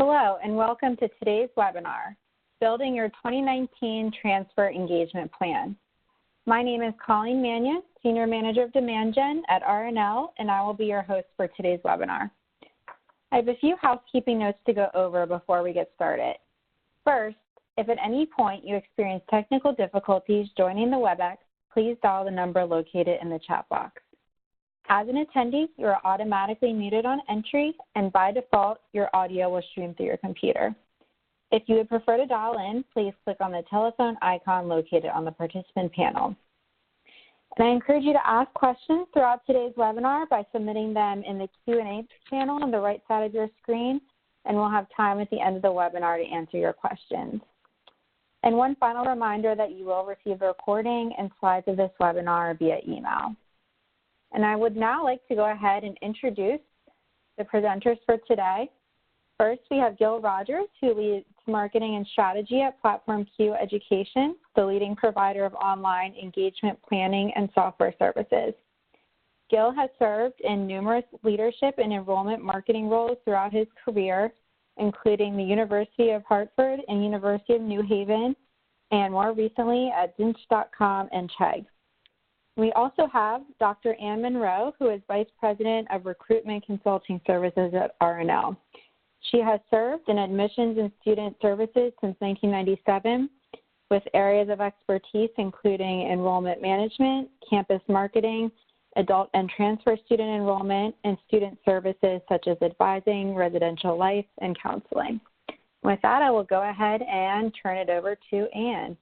Hello, and welcome to today's webinar, Building Your 2019 Transfer Engagement Plan. My name is Colleen Mannion, Senior Manager of Demand Gen at RNL, and I will be your host for today's webinar. I have a few housekeeping notes to go over before we get started. First, if at any point you experience technical difficulties joining the WebEx, please dial the number located in the chat box. As an attendee, you are automatically muted on entry, and by default, your audio will stream through your computer. If you would prefer to dial in, please click on the telephone icon located on the participant panel. And I encourage you to ask questions throughout today's webinar by submitting them in the Q&A channel on the right side of your screen, and we'll have time at the end of the webinar to answer your questions. And one final reminder that you will receive the recording and slides of this webinar via email. And I would now like to go ahead and introduce the presenters for today. First, we have Gil Rogers, who leads marketing and strategy at Platform Q Education, the leading provider of online engagement planning and software services. Gil has served in numerous leadership and enrollment marketing roles throughout his career, including the University of Hartford and University of New Haven, and more recently at Dinch.com and Chegg. We also have Dr. Ann Monroe, who is Vice President of Recruitment Consulting Services at RNL. She has served in admissions and student services since 1997 with areas of expertise including enrollment management, campus marketing, adult and transfer student enrollment, and student services such as advising, residential life, and counseling. With that, I will go ahead and turn it over to Ann.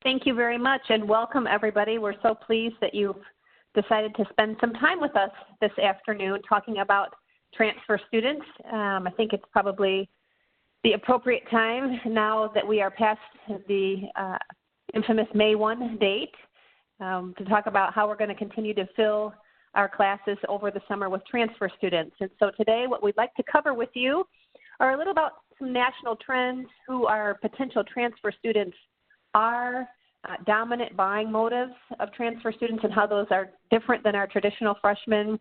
Thank you very much, and welcome everybody. We're so pleased that you've decided to spend some time with us this afternoon talking about transfer students. I think it's probably the appropriate time now that we are past the infamous May 1 date to talk about how we're going to continue to fill our classes over the summer with transfer students. And so today what we'd like to cover with you are a little about some national trends, who our potential transfer students are, dominant buying motives of transfer students and how those are different than our traditional freshmen,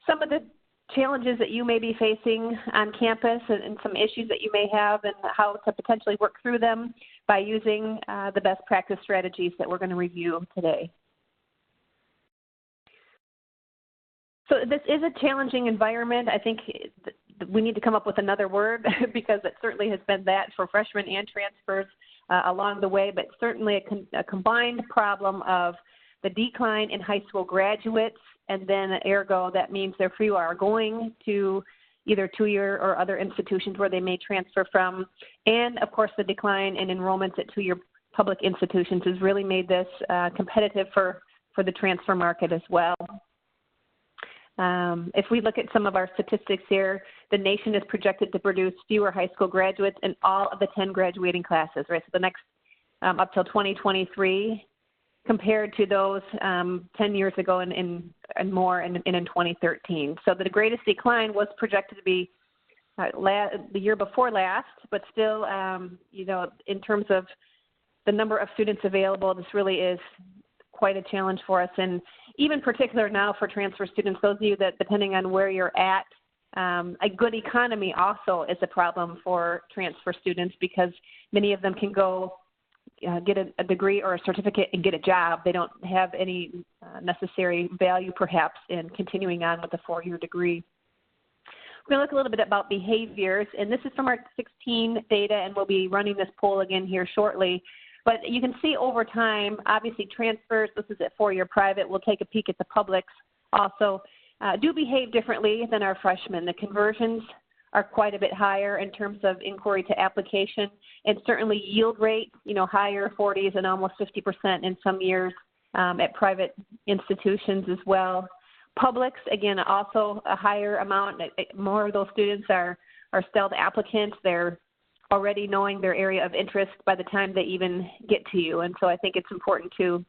some of the challenges that you may be facing on campus and some issues that you may have and how to potentially work through them by using the best practice strategies that we're going to review today. So this is a challenging environment. I think we need to come up with another word because it certainly has been that for freshmen and transfers along the way, but certainly a combined problem of the decline in high school graduates, and then ergo that means their few are going to either two-year or other institutions where they may transfer from, and of course the decline in enrollments at two-year public institutions has really made this competitive for the transfer market as well. If we look at some of our statistics here, the nation is projected to produce fewer high school graduates in all of the 10 graduating classes, right? So the next up till 2023 compared to those 10 years ago and more in 2013. So the greatest decline was projected to be the year before last, but still, you know, in terms of the number of students available, this really is quite a challenge for us, and even particular now for transfer students, those of you that, depending on where you're at, a good economy also is a problem for transfer students because many of them can go get a degree or a certificate and get a job. They don't have any necessary value perhaps in continuing on with a four-year degree. We're going to look a little bit about behaviors, and this is from our 16 data, and we'll be running this poll again here shortly. But you can see over time, obviously transfers, this is at four-year private, we'll take a peek at the publics also, do behave differently than our freshmen. The conversions are quite a bit higher in terms of inquiry to application, and certainly yield rate, you know, higher 40s and almost 50% in some years at private institutions as well. Publics, again, also a higher amount. More of those students are stealth applicants. They're already knowing their area of interest by the time they even get to you. And so I think it's important to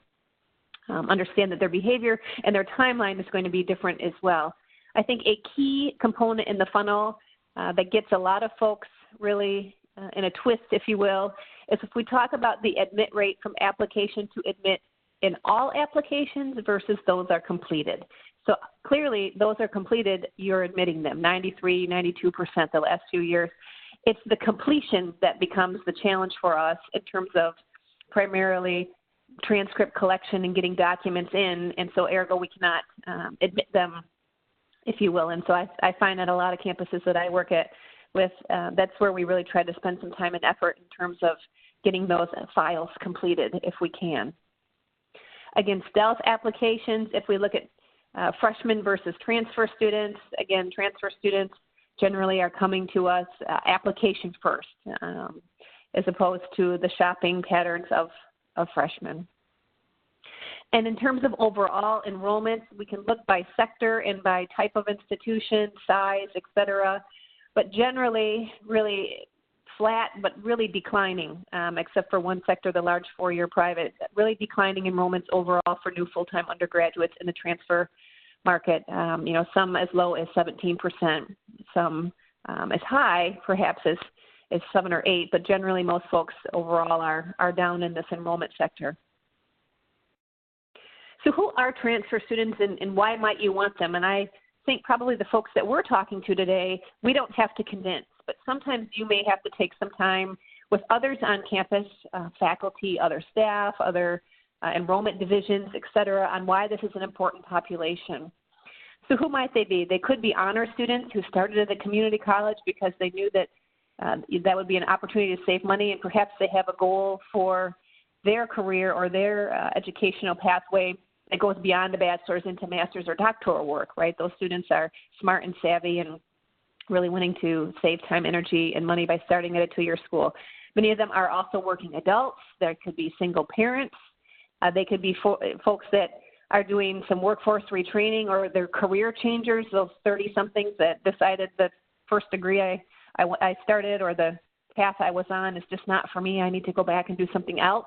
understand that their behavior and their timeline is going to be different as well. I think a key component in the funnel that gets a lot of folks really in a twist, if you will, is if we talk about the admit rate from application to admit in all applications versus those are completed. So clearly, those are completed, you're admitting them, 93, 92% the last few years. It's the completion that becomes the challenge for us in terms of primarily transcript collection and getting documents in, and so ergo we cannot admit them, if you will. And so I find at a lot of campuses that I work at with, that's where we really try to spend some time and effort in terms of getting those files completed if we can. Again, stealth applications, if we look at freshmen versus transfer students, again, transfer students generally are coming to us application first, as opposed to the shopping patterns of freshmen. And in terms of overall enrollments, we can look by sector and by type of institution, size, et cetera, but generally really flat but really declining, except for one sector, the large four-year private, really declining enrollments overall for new full-time undergraduates in the transfer market, some as low as 17%, some as high perhaps as 7 or 8, but generally most folks overall are down in this enrollment sector. So who are transfer students and why might you want them? And I think probably the folks that we're talking to today, we don't have to convince, but sometimes you may have to take some time with others on campus, faculty, other staff, other enrollment divisions, et cetera, on why this is an important population. So who might they be? They could be honor students who started at a community college because they knew that that would be an opportunity to save money, and perhaps they have a goal for their career or their educational pathway that goes beyond a bachelor's into master's or doctoral work, right? Those students are smart and savvy and really wanting to save time, energy, and money by starting at a 2-year school. Many of them are also working adults. There could be single parents. They could be folks that are doing some workforce retraining, or they're career changers, those 30-somethings that decided the first degree I started or the path I was on is just not for me. I need to go back and do something else.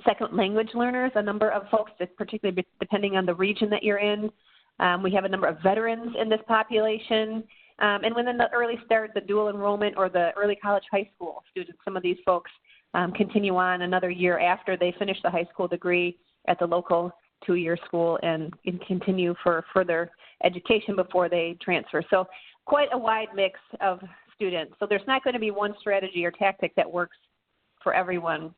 Second language learners, a number of folks, particularly depending on the region that you're in. We have a number of veterans in this population. And within the early start, the dual enrollment or the early college high school students, some of these folks continue on another year after they finish the high school degree at the local 2-year school and continue for further education before they transfer. So quite a wide mix of students. So there's not going to be one strategy or tactic that works for everyone.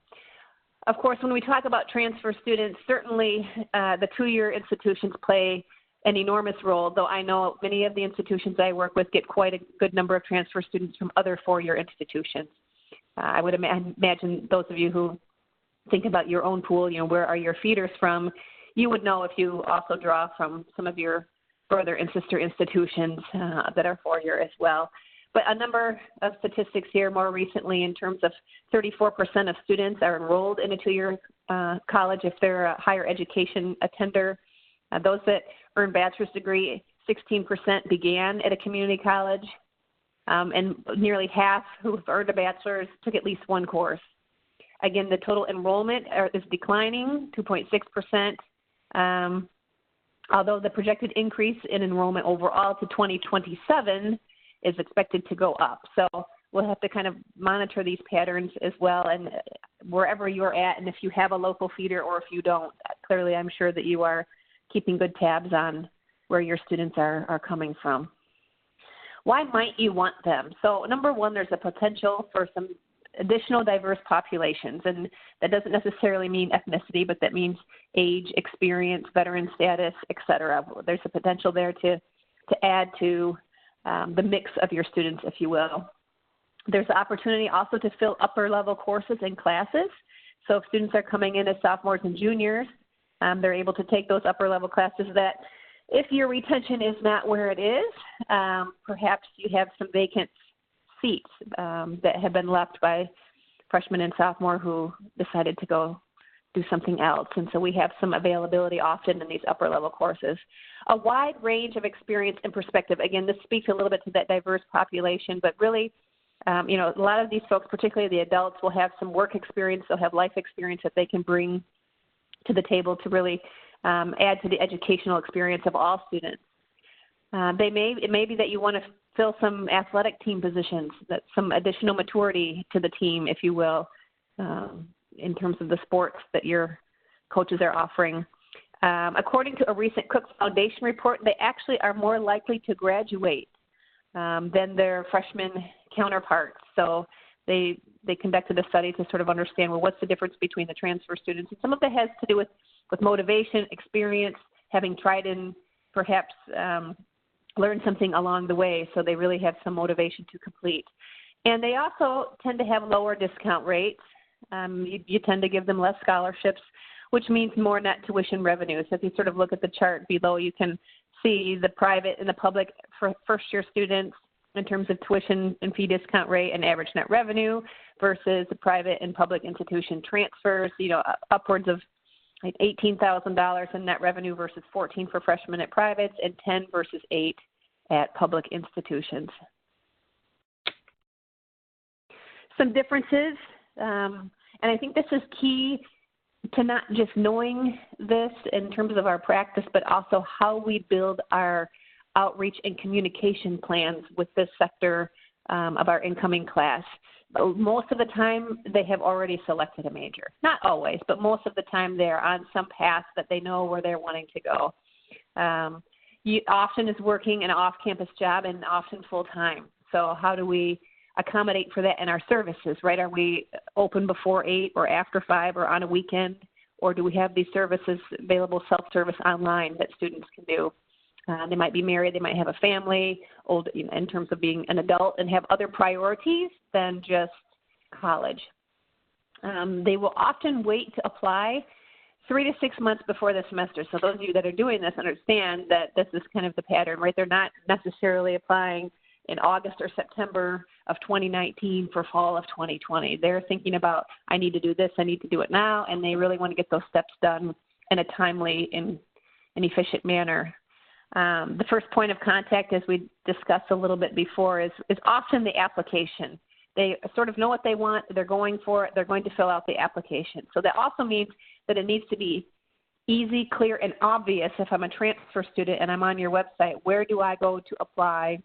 Of course, when we talk about transfer students, certainly the 2-year institutions play an enormous role, though I know many of the institutions I work with get quite a good number of transfer students from other 4-year institutions. I would imagine those of you who think about your own pool, where are your feeders from, you would know if you also draw from some of your brother and sister institutions that are 4-year as well. But a number of statistics here more recently in terms of 34% of students are enrolled in a 2-year college if they're a higher education attender. Those that earn bachelor's degree, 16% began at a community college, and nearly half who have earned a bachelor's took at least one course. Again, the total enrollment is declining, 2.6%, although the projected increase in enrollment overall to 2027 is expected to go up. So we'll have to kind of monitor these patterns as well, and wherever you're at, and if you have a local feeder or if you don't, clearly I'm sure that you are keeping good tabs on where your students are coming from. Why might you want them? So number one, there's a potential for some additional diverse populations, and that doesn't necessarily mean ethnicity, but that means age, experience, veteran status, et cetera. There's a potential there to add to the mix of your students, if you will. There's the opportunity also to fill upper level courses and classes. So if students are coming in as sophomores and juniors, they're able to take those upper level classes that if your retention is not where it is, perhaps you have some vacant seats that have been left by freshmen and sophomore who decided to go do something else. And so we have some availability often in these upper level courses. A wide range of experience and perspective. Again, this speaks a little bit to that diverse population, but really, a lot of these folks, particularly the adults, will have some work experience. They'll have life experience that they can bring to the table to really add to the educational experience of all students. It may be that you want to fill some athletic team positions, that some additional maturity to the team, if you will, in terms of the sports that your coaches are offering. According to a recent Cook Foundation report, they actually are more likely to graduate than their freshman counterparts. So they conducted a study to sort of understand, well, what's the difference between the transfer students? And some of that has to do with motivation, experience, having tried and perhaps learned something along the way, so they really have some motivation to complete. And they also tend to have lower discount rates. You tend to give them less scholarships, which means more net tuition revenue. So if you sort of look at the chart below, you can see the private and the public for first-year students in terms of tuition and fee discount rate and average net revenue versus the private and public institution transfers, upwards of like $18,000 in net revenue versus $14,000 for freshmen at privates and $10,000 versus $8,000 at public institutions. Some differences, and I think this is key to not just knowing this in terms of our practice, but also how we build our outreach and communication plans with this sector of our incoming class. Most of the time, they have already selected a major. Not always, but most of the time they're on some path that they know where they're wanting to go. Often is working an off-campus job and often full-time. So how do we accommodate for that in our services, right? Are we open before 8 or after 5 or on a weekend? Or do we have these services available self-service online that students can do? They might be married, they might have a family, old in terms of being an adult, and have other priorities than just college. They will often wait to apply 3 to 6 months before the semester. So those of you that are doing this understand that this is kind of the pattern, right? They're not necessarily applying in August or September of 2019 for fall of 2020. They're thinking about, I need to do this, I need to do it now, and they really want to get those steps done in a timely and efficient manner. The first point of contact, as we discussed a little bit before, is often the application. They sort of know what they want, they're going for it, they're going to fill out the application. So that also means that it needs to be easy, clear, and obvious if I'm a transfer student and I'm on your website, where do I go to apply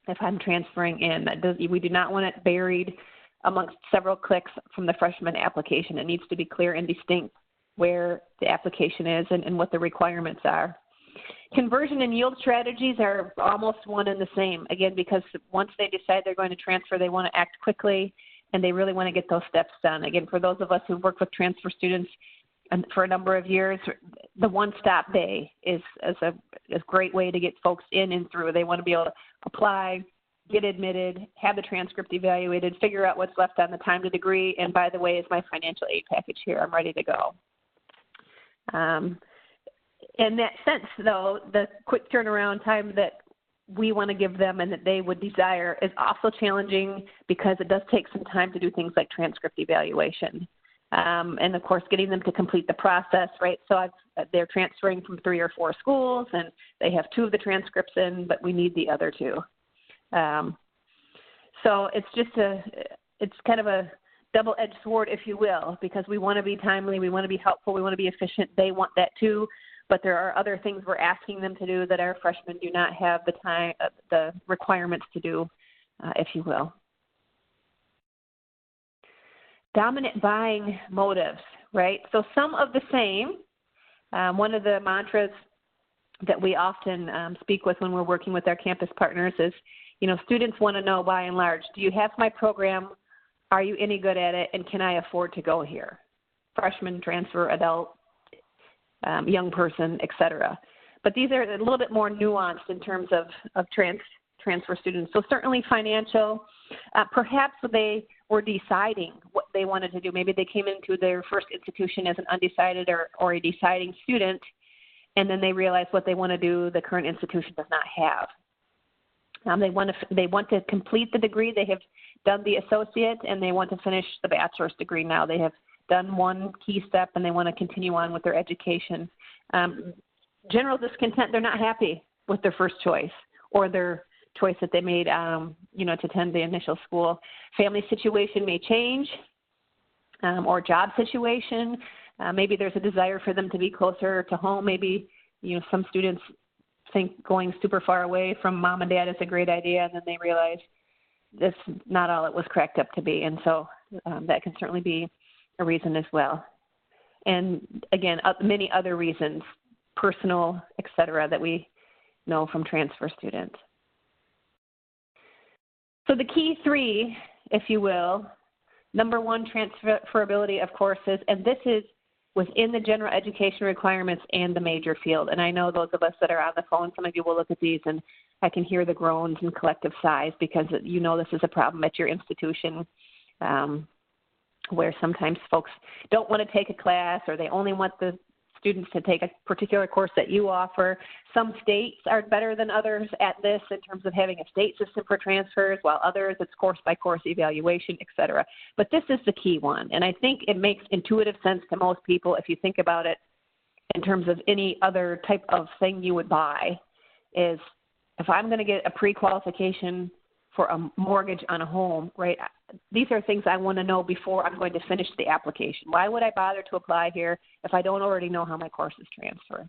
if I'm transferring in? We do not want it buried amongst several clicks from the freshman application. It needs to be clear and distinct where the application is and what the requirements are. Conversion and yield strategies are almost one and the same, again, because once they decide they're going to transfer, they want to act quickly, and they really want to get those steps done. Again, for those of us who've worked with transfer students for a number of years, the one-stop day is a great way to get folks in and through. They want to be able to apply, get admitted, have the transcript evaluated, figure out what's left on the time to degree, and by the way, is my financial aid package here? I'm ready to go. In that sense, though, the quick turnaround time that we want to give them and that they would desire is also challenging because it does take some time to do things like transcript evaluation. And, of course, getting them to complete the process, right? So they're transferring from 3 or 4 schools, and they have 2 of the transcripts in, but we need the other 2. So it's kind of a double-edged sword, if you will, because we want to be timely, we want to be helpful, we want to be efficient. They want that too. But there are other things we're asking them to do that our freshmen do not have the time, the requirements to do, if you will. Dominant buying motives, right? So some of the same. One of the mantras that we often speak with when we're working with our campus partners is, students want to know by and large, do you have my program? Are you any good at it? And can I afford to go here? Freshman, transfer, adult, young person, et cetera. But these are a little bit more nuanced in terms of transfer students. So certainly financial, perhaps they were deciding what they wanted to do. Maybe they came into their first institution as an undecided or a deciding student, and then they realized what they want to do the current institution does not have. They want to complete the degree. They have done the associate, and they want to finish the bachelor's degree now. They have done one key step, and they want to continue on with their education. General discontent, they're not happy with their first choice or their choice that they made, to attend the initial school. Family situation may change, or job situation. Maybe there's a desire for them to be closer to home. Maybe, some students think going super far away from mom and dad is a great idea, and then they realize that's not all it was cracked up to be. And so that can certainly be a reason as well. And again, many other reasons personal, et cetera, that we know from transfer students. So the key three, if you will, number one, transferability of courses, and this is within the general education requirements and the major field. And I know those of us that are on the phone, some of you will look at these and I can hear the groans and collective sighs because you know this is a problem at your institution where sometimes folks don't want to take a class or they only want the students to take a particular course that you offer. Some states are better than others at this in terms of having a state system for transfers, while others it's course-by-course evaluation, et cetera. But this is the key one, and I think it makes intuitive sense to most people if you think about it in terms of any other type of thing you would buy, is if I'm going to get a pre-qualification for a mortgage on a home, right, these are things I want to know before I'm going to finish the application. Why would I bother to apply here if I don't already know how my courses transfer,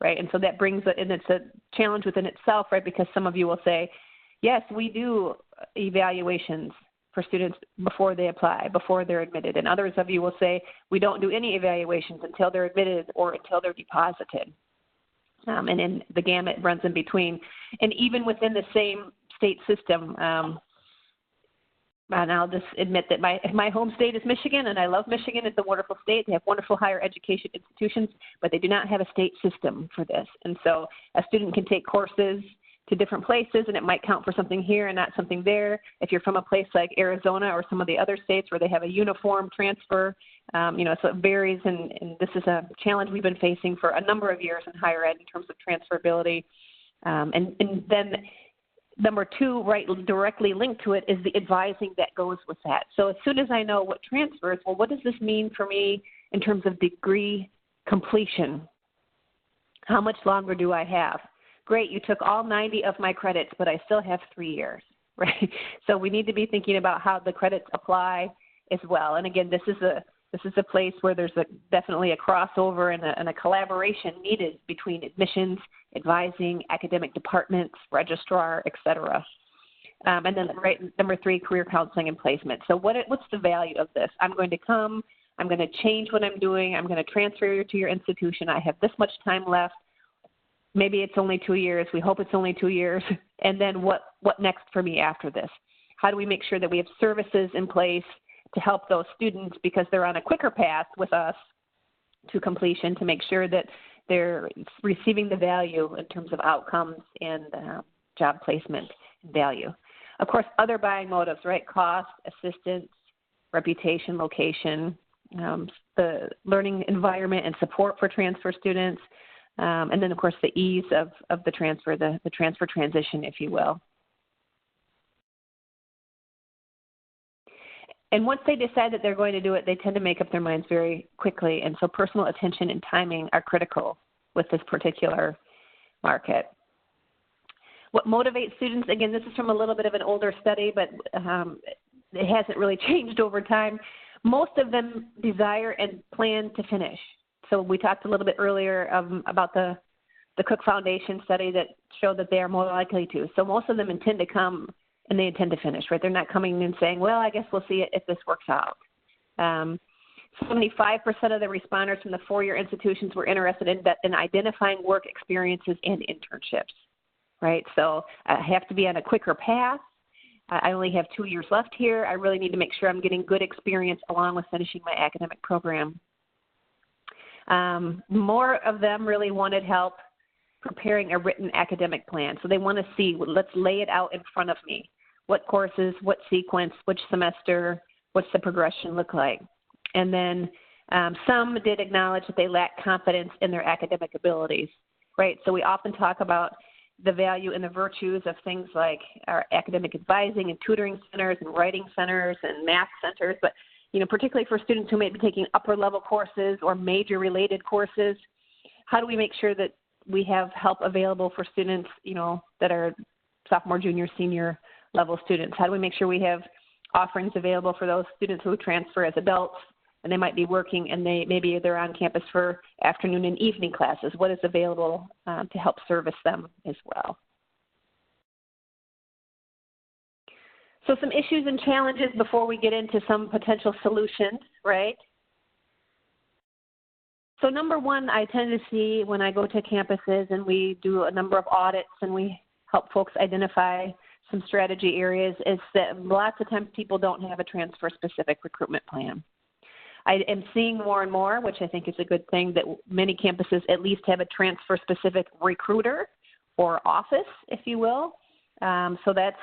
right? And so that brings it, and it's a challenge within itself, right, because some of you will say, yes, we do evaluations for students before they apply, before they're admitted. And others of you will say, we don't do any evaluations until they're admitted or until they're deposited. And then the gamut runs in between. And even within the same state system, and I'll just admit that my home state is Michigan, and I love Michigan. It's a wonderful state. They have wonderful higher education institutions, but they do not have a state system for this. And so a student can take courses to different places, and it might count for something here and not something there. If you're from a place like Arizona or some of the other states where they have a uniform transfer, you know, so it varies, and this is a challenge we've been facing for a number of years in higher ed in terms of transferability. And then number two, right, directly linked to it is the advising that goes with that. So as soon as I know what transfers, well, what does this mean for me in terms of degree completion? How much longer do I have? Great, you took all 90 of my credits, but I still have 3 years, right? So we need to be thinking about how the credits apply as well. And again, this is a place where there's definitely a crossover and a collaboration needed between admissions, advising, academic departments, registrar, et cetera. And then right, number three, career counseling and placement. So what's the value of this? I'm going to come, I'm going to change what I'm doing, I'm going to transfer you to your institution, I have this much time left. Maybe it's only 2 years, we hope it's only 2 years, and then what next for me after this? How do we make sure that we have services in place to help those students because they're on a quicker path with us to completion to make sure that they're receiving the value in terms of outcomes and job placement value. Of course, other buying motives, right? Cost, assistance, reputation, location, the learning environment and support for transfer students, and then, of course, the ease of the transfer, the transfer transition, if you will. And once they decide that they're going to do it, they tend to make up their minds very quickly. And so personal attention and timing are critical with this particular market. What motivates students, again, this is from a little bit of an older study, but it hasn't really changed over time. Most of them desire and plan to finish. So we talked a little bit earlier about the Cook Foundation study that showed that they are more likely to. So most of them intend to come and they intend to finish, right? They're not coming and saying, well, I guess we'll see if this works out. 75% of the responders from the four-year institutions were interested in identifying work experiences and internships, right? So I have to be on a quicker path. I only have 2 years left here. I really need to make sure I'm getting good experience along with finishing my academic program. More of them really wanted help preparing a written academic plan. So they want to see, let's lay it out in front of me. What courses, what sequence, which semester, what's the progression look like? And then some did acknowledge that they lack confidence in their academic abilities, right? So we often talk about the value and the virtues of things like our academic advising and tutoring centers and writing centers and math centers, but you know, particularly for students who may be taking upper level courses or major related courses, how do we make sure that we have help available for students, you know, that are sophomore, junior, senior level students? How do we make sure we have offerings available for those students who transfer as adults and they might be working and maybe they're on campus for afternoon and evening classes? What is available to help service them as well? So some issues and challenges before we get into some potential solutions, right? So number one, I tend to see when I go to campuses and we do a number of audits and we help folks identify some strategy areas, is that lots of times people don't have a transfer-specific recruitment plan. I am seeing more and more, which I think is a good thing, that many campuses at least have a transfer-specific recruiter or office, if you will. So that's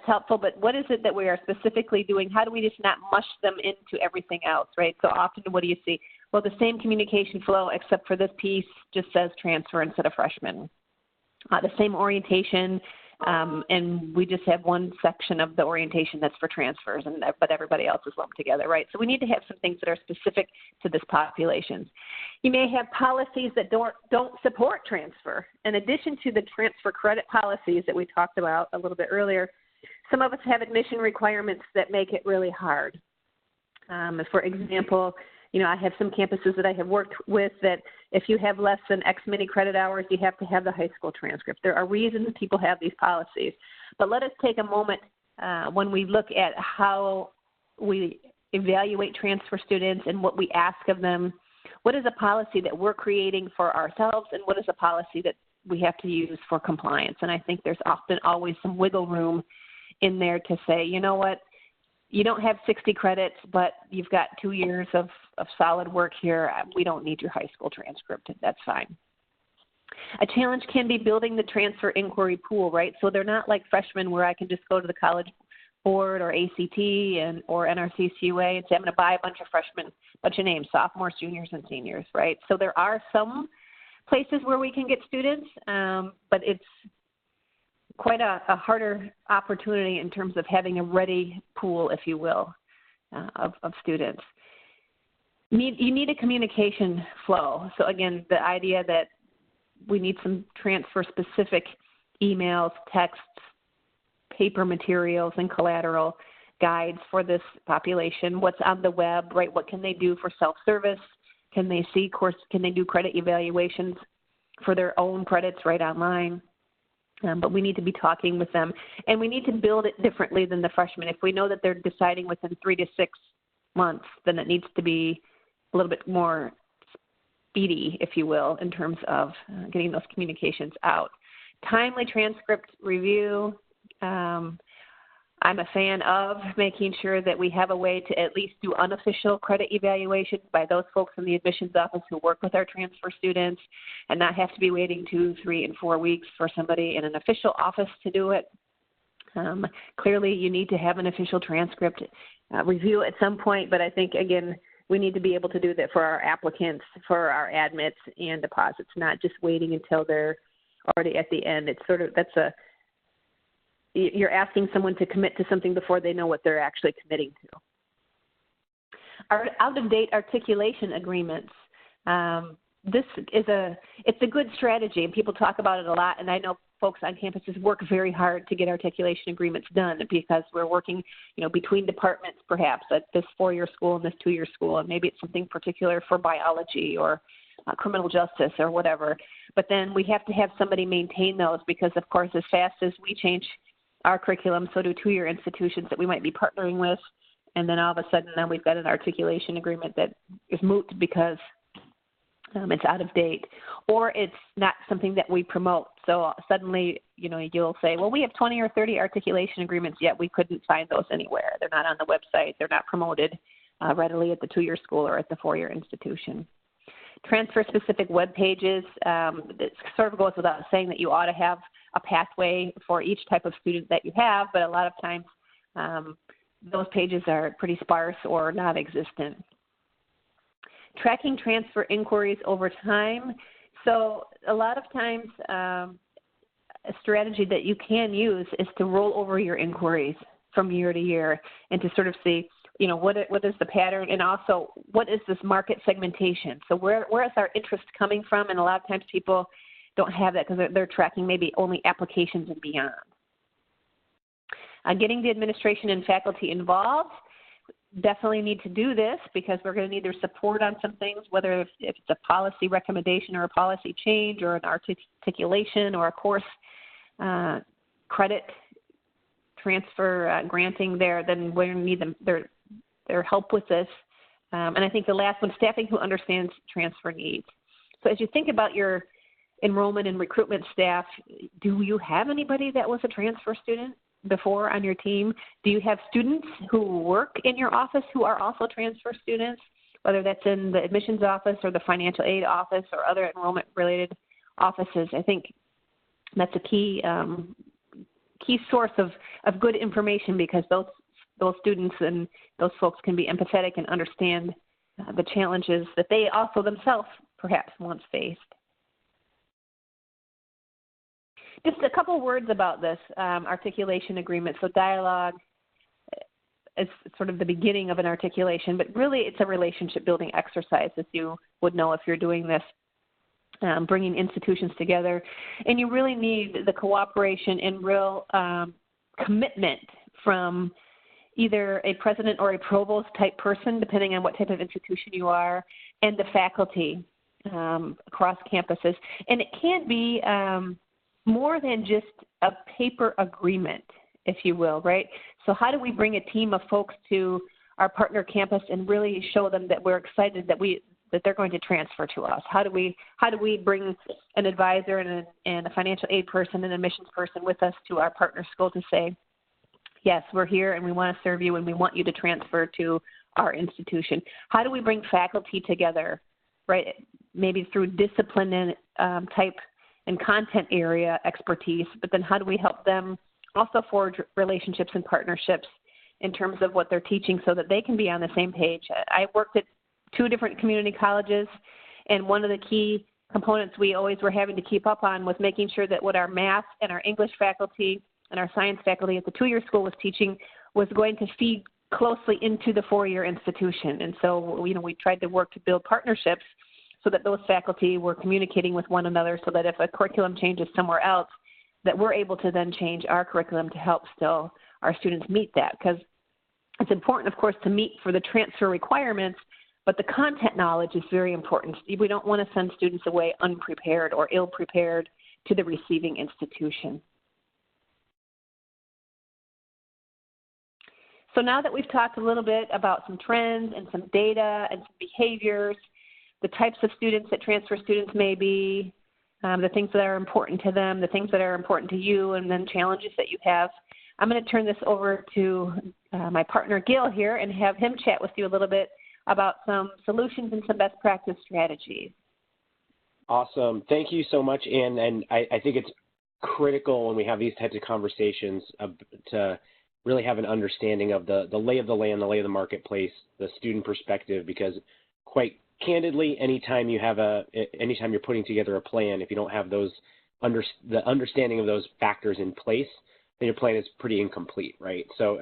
helpful. But what is it that we are specifically doing? How do we just not mush them into everything else, right? So often, what do you see? Well, the same communication flow, except for this piece just says transfer instead of freshman. The same orientation, and we just have one section of the orientation that's for transfers, but everybody else is lumped together, right? So we need to have some things that are specific to this population. You may have policies that don't support transfer. In addition to the transfer credit policies that we talked about a little bit earlier, some of us have admission requirements that make it really hard. For example, I have some campuses that I have worked with that if you have less than X many credit hours, you have to have the high school transcript. There are reasons people have these policies. But let us take a moment when we look at how we evaluate transfer students and what we ask of them. What is a policy that we're creating for ourselves, and what is a policy that we have to use for compliance? And I think there's often always some wiggle room in there to say, you know what, you don't have 60 credits, but you've got 2 years of solid work here. We don't need your high school transcript. That's fine. A challenge can be building the transfer inquiry pool, right? So they're not like freshmen where I can just go to the College Board or ACT or NRCCUA and say, I'm going to buy a bunch of freshmen, bunch of names, sophomores, juniors, and seniors, right? So there are some places where we can get students, but it's quite a harder opportunity in terms of having a ready pool, if you will, of students. You need a communication flow. So again, the idea that we need some transfer-specific emails, texts, paper materials, and collateral guides for this population. What's on the web, right? What can they do for self-service? Can they do credit evaluations for their own credits right online? But we need to be talking with them, and we need to build it differently than the freshmen. If we know that they're deciding within 3 to 6 months, then it needs to be a little bit more speedy, if you will, in terms of getting those communications out. Timely transcript review. I'm a fan of making sure that we have a way to at least do unofficial credit evaluations by those folks in the admissions office who work with our transfer students, and not have to be waiting 2, 3, and 4 weeks for somebody in an official office to do it. Clearly, you need to have an official transcript review at some point, but I think, again, we need to be able to do that for our applicants, for our admits and deposits, not just waiting until they're already at the end. It's sort of, you're asking someone to commit to something before they know what they're actually committing to. Our out-of-date articulation agreements. This is it's a good strategy, and people talk about it a lot, and I know folks on campuses work very hard to get articulation agreements done because we're working, between departments perhaps at this 4-year school and this 2-year school, and maybe it's something particular for biology or criminal justice or whatever. But then we have to have somebody maintain those because, of course, as fast as we change our curriculum, so do 2-year institutions that we might be partnering with, and then all of a sudden now we've got an articulation agreement that is moot because it's out of date, or it's not something that we promote. So suddenly, you'll say, well, we have 20 or 30 articulation agreements, yet we couldn't find those anywhere. They're not on the website. They're not promoted readily at the 2-year school or at the 4-year institution. Transfer-specific web pages, it sort of goes without saying that you ought to have a pathway for each type of student that you have, but a lot of times those pages are pretty sparse or non-existent. Tracking transfer inquiries over time. So a lot of times a strategy that you can use is to roll over your inquiries from year to year and to sort of see, what is the pattern, and also what is this market segmentation? So where is our interest coming from? And a lot of times people don't have that because they're tracking maybe only applications and beyond. Getting the administration and faculty involved. Definitely need to do this because we're going to need their support on some things, whether if it's a policy recommendation or a policy change or an articulation or a course credit transfer granting there, then we're going to need their help with this. And I think the last one, staffing who understands transfer needs. So as you think about your enrollment and recruitment staff, do you have anybody that was a transfer student before on your team? Do you have students who work in your office who are also transfer students, whether that's in the admissions office or the financial aid office or other enrollment-related offices? I think that's a key source of good information, because those students and those folks can be empathetic and understand the challenges that they also themselves perhaps once faced. Just a couple words about this articulation agreement. So dialogue is sort of the beginning of an articulation, but really it's a relationship building exercise, as you would know if you're doing this, bringing institutions together. And you really need the cooperation and real commitment from either a president or a provost type person, depending on what type of institution you are, and the faculty across campuses. And it can be more than just a paper agreement, if you will, right? So how do we bring a team of folks to our partner campus and really show them that we're excited that they're going to transfer to us? How do we bring an advisor and a financial aid person and an admissions person with us to our partner school to say, yes, we're here and we want to serve you and we want you to transfer to our institution? How do we bring faculty together, right? Maybe through discipline and type and content area expertise, but then how do we help them also forge relationships and partnerships in terms of what they're teaching so that they can be on the same page? I worked at 2 different community colleges, and one of the key components we always were having to keep up on was making sure that what our math and our English faculty and our science faculty at the 2-year school was teaching was going to feed closely into the 4-year institution. And so, we tried to work to build partnerships so that those faculty were communicating with one another, so that if a curriculum changes somewhere else, that we're able to then change our curriculum to help still our students meet that. Because it's important, of course, to meet for the transfer requirements, but the content knowledge is very important. We don't want to send students away unprepared or ill-prepared to the receiving institution. So now that we've talked a little bit about some trends and some data and some behaviors, the types of students that transfer students may be, the things that are important to them, the things that are important to you, and then challenges that you have, I'm going to turn this over to my partner Gil here and have him chat with you a little bit about some solutions and some best practice strategies. Awesome. Thank you so much, Ann. And I think it's critical when we have these types of conversations to really have an understanding of the lay of the land, the lay of the marketplace, the student perspective, because quite candidly, anytime you're putting together a plan, if you don't have the understanding of those factors in place, then your plan is pretty incomplete, right? So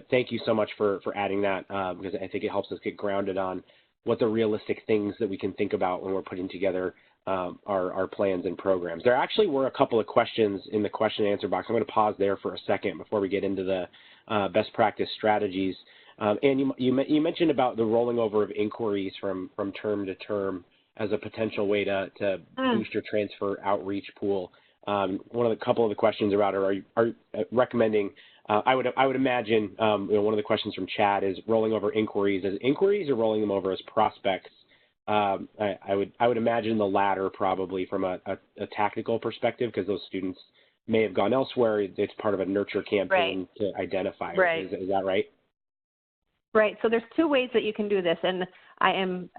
thank you so much for adding that, because I think it helps us get grounded on what the realistic things that we can think about when we're putting together our plans and programs. There actually were a couple of questions in the question and answer box. I'm going to pause there for a second before we get into the best practice strategies. And you mentioned about the rolling over of inquiries from term to term as a potential way to boost your transfer outreach pool. One of the couple of the questions about are recommending. I would imagine one of the questions from Chad is rolling over inquiries as inquiries or rolling them over as prospects. I would imagine the latter probably from a tactical perspective, because those students may have gone elsewhere. It's part of a nurture campaign to identify. Right. Is that right? Right. So there's 2 ways that you can do this, and I am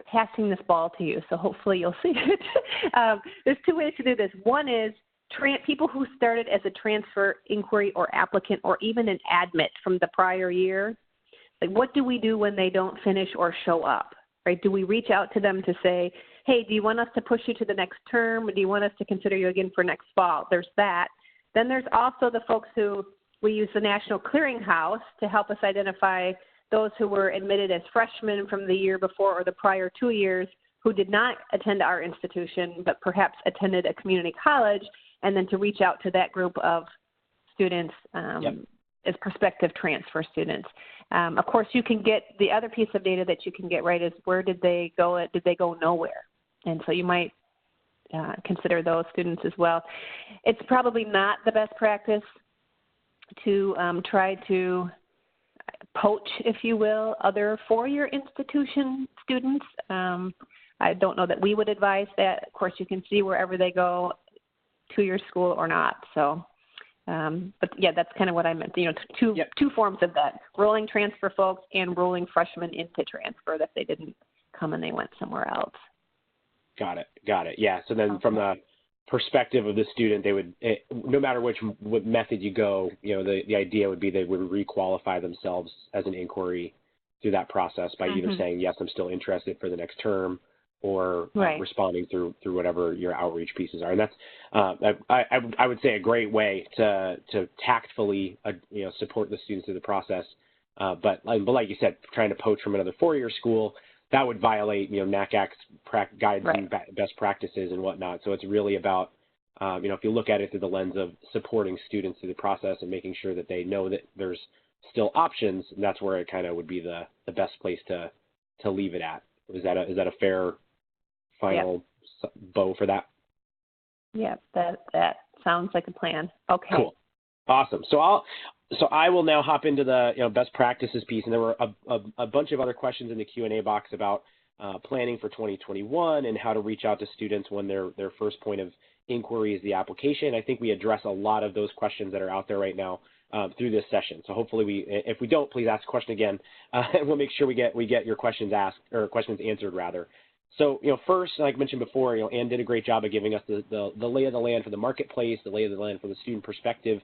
passing this ball to you, so hopefully you'll see it. There's 2 ways to do this. One is people who started as a transfer inquiry or applicant or even an admit from the prior year. Like, what do we do when they don't finish or show up? Right? Do we reach out to them to say, hey, do you want us to push you to the next term? Or do you want us to consider you again for next fall? There's that. Then there's also the folks who we use the National Clearinghouse to help us identify those who were admitted as freshmen from the year before or the prior 2 years who did not attend our institution but perhaps attended a community college, and then to reach out to that group of students as prospective transfer students. Of course, you can get the other piece of data that you can get, right, is where did they go? Did they go nowhere? And so you might consider those students as well. It's probably not the best practice to try to poach, if you will, other four-year institution students. I don't know that we would advise that. Of course, you can see wherever they go, two-year school or not. So, but yeah, that's kind of what I meant. You know, two forms of that: rolling transfer folks and rolling freshmen into transfer if they didn't come and they went somewhere else. Got it. Yeah. So then, from the perspective of the student, they would, no matter what method you go, you know, the idea would be they would requalify themselves as an inquiry through that process by either saying, yes, I'm still interested for the next term, or responding through whatever your outreach pieces are. And that's, I would say, a great way to tactfully, you know, support the students through the process. But like you said, trying to poach from another four-year school, that would violate, you know, NACAC's guides and best practices and whatnot. So it's really about, you know, if you look at it through the lens of supporting students through the process and making sure that they know that there's still options, that's where it kind of would be the best place to leave it at. Is that a fair final bow for that? Yeah, that sounds like a plan. Okay. Cool. Awesome. So I will now hop into the, you know, best practices piece, and there were a bunch of other questions in the Q&A box about planning for 2021 and how to reach out to students when their first point of inquiry is the application. I think we address a lot of those questions that are out there right now through this session. So hopefully if we don't, please ask a question again, and we'll make sure we get your questions asked, or questions answered rather. So, you know, first, like I mentioned before, you know, Ann did a great job of giving us the lay of the land for the marketplace, the lay of the land from the student perspective.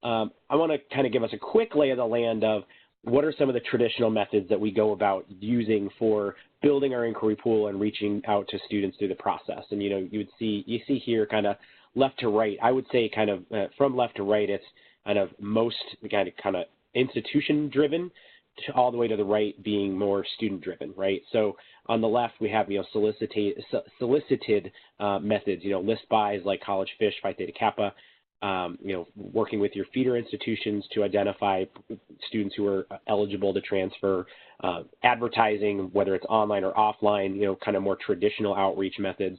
I want to kind of give us a quick lay of the land of what are some of the traditional methods that we go about using for building our inquiry pool and reaching out to students through the process. And, you know, you see here kind of left to right. I would say kind of from left to right, it's kind of most kind of institution driven, all the way to the right being more student driven, right? So on the left, we have, you know, solicited methods, you know, list buys like College Fish, Phi Theta Kappa, you know, working with your feeder institutions to identify students who are eligible to transfer, advertising, whether it's online or offline, you know, kind of more traditional outreach methods.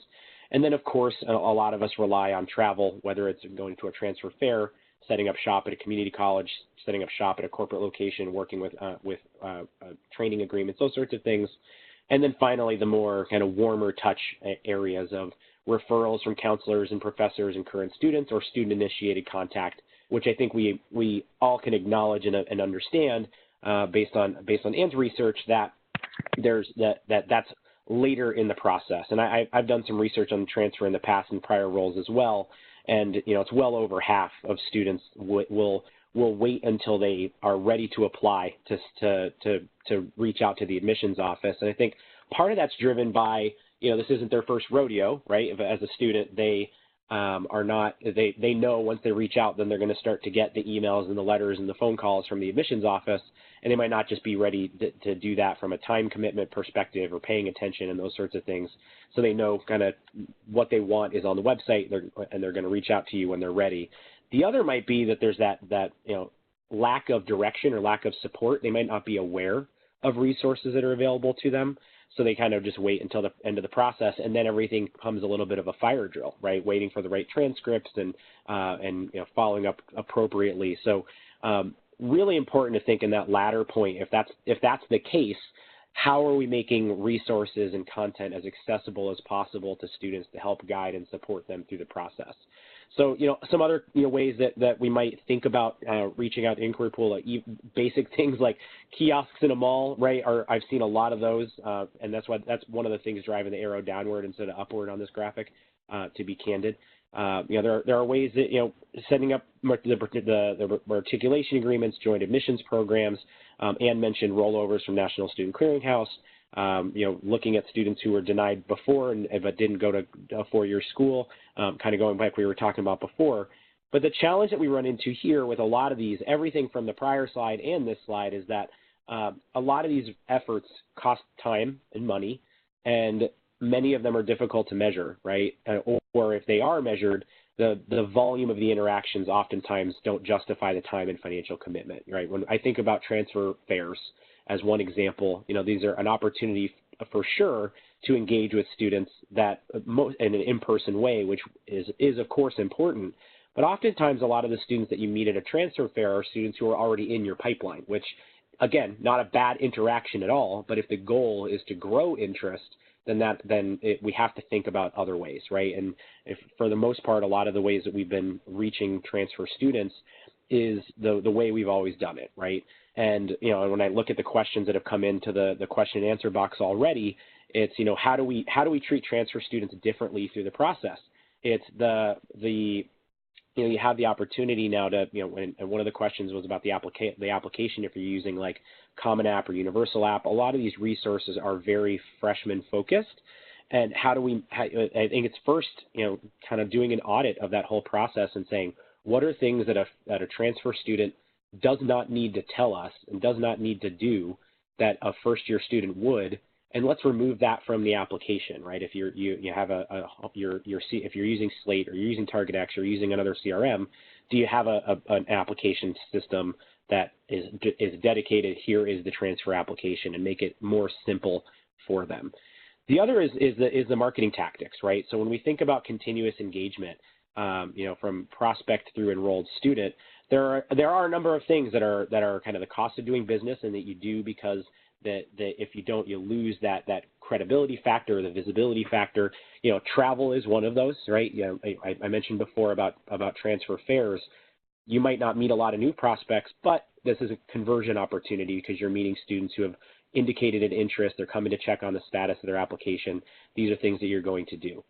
And then, of course, a lot of us rely on travel, whether it's going to a transfer fair, setting up shop at a community college, setting up shop at a corporate location, working with training agreements, those sorts of things. And then finally, the more kind of warmer touch areas of referrals from counselors and professors and current students, or student-initiated contact, which I think we all can acknowledge and understand based on Ann's research that that's later in the process. And I've done some research on transfer in the past in prior roles as well, and you know, it's well over half of students will wait until they are ready to apply to reach out to the admissions office. And I think part of that's driven by, you know, this isn't their first rodeo, right? As a student, they they know once they reach out, then they're going to start to get the emails and the letters and the phone calls from the admissions office, and they might not just be ready to do that from a time commitment perspective or paying attention and those sorts of things. So they know kind of what they want is on the website, and they're going to reach out to you when they're ready. The other might be that there's that you know, lack of direction or lack of support. They might not be aware of resources that are available to them. So they kind of just wait until the end of the process, and then everything becomes a little bit of a fire drill, right? Waiting for the right transcripts and you know, following up appropriately. So really important to think in that latter point, if that's the case, how are we making resources and content as accessible as possible to students to help guide and support them through the process? So, you know, some other, you know, ways that we might think about reaching out to inquiry pool, like basic things like kiosks in a mall, right? I've seen a lot of those, and that's one of the things driving the arrow downward instead of upward on this graphic, to be candid. You know, there are ways that, you know, setting up the articulation agreements, joint admissions programs. Ann mentioned rollovers from National Student Clearinghouse. You know, looking at students who were denied before but didn't go to a four-year school, kind of going back we were talking about before. But the challenge that we run into here with a lot of these, everything from the prior slide and this slide, is that a lot of these efforts cost time and money, and many of them are difficult to measure, right? Or if they are measured, the volume of the interactions oftentimes don't justify the time and financial commitment, right? When I think about transfer fairs as one example, you know, these are an opportunity for sure to engage with students that in an in-person way, which is of course important. But oftentimes a lot of the students that you meet at a transfer fair are students who are already in your pipeline, which again, not a bad interaction at all, but if the goal is to grow interest, then we have to think about other ways, right? And if, for the most part, a lot of the ways that we've been reaching transfer students is the way we've always done it, right? And, you know, when I look at the questions that have come into the question and answer box already, it's, you know, how do we treat transfer students differently through the process? It's you know, you have the opportunity now to, you know, and one of the questions was about the application if you're using like Common App or Universal App. A lot of these resources are very freshman focused. And I think it's first, you know, kind of doing an audit of that whole process and saying, what are things that a transfer student does not need to tell us and does not need to do that a first-year student would, and let's remove that from the application, right? If you have if you're using Slate or you're using TargetX or using another CRM, do you have an application system that is dedicated? Here is the transfer application, and make it more simple for them. The other is the marketing tactics, right? So when we think about continuous engagement, you know, from prospect through enrolled student, there are a number of things that are kind of the cost of doing business, and that you do because that if you don't, you lose that credibility factor, the visibility factor. You know, travel is one of those, right? You know, I mentioned before about transfer fairs. You might not meet a lot of new prospects, but this is a conversion opportunity because you're meeting students who have indicated an interest. They're coming to check on the status of their application. These are things that you're going to do.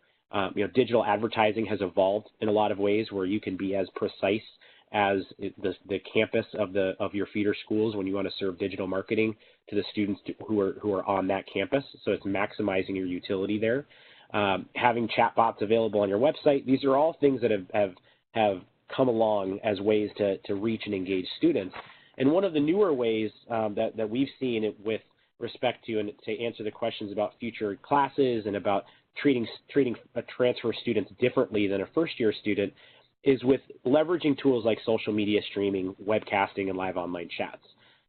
You know, digital advertising has evolved in a lot of ways where you can be as precise as the campus of your feeder schools when you want to serve digital marketing to the students who are on that campus. So it's maximizing your utility there. Having chatbots available on your website. These are all things that have come along as ways to reach and engage students. And one of the newer ways that we've seen it with respect to, and to answer the questions about future classes and about treating transfer students differently than a first-year student, is with leveraging tools like social media streaming, webcasting, and live online chats.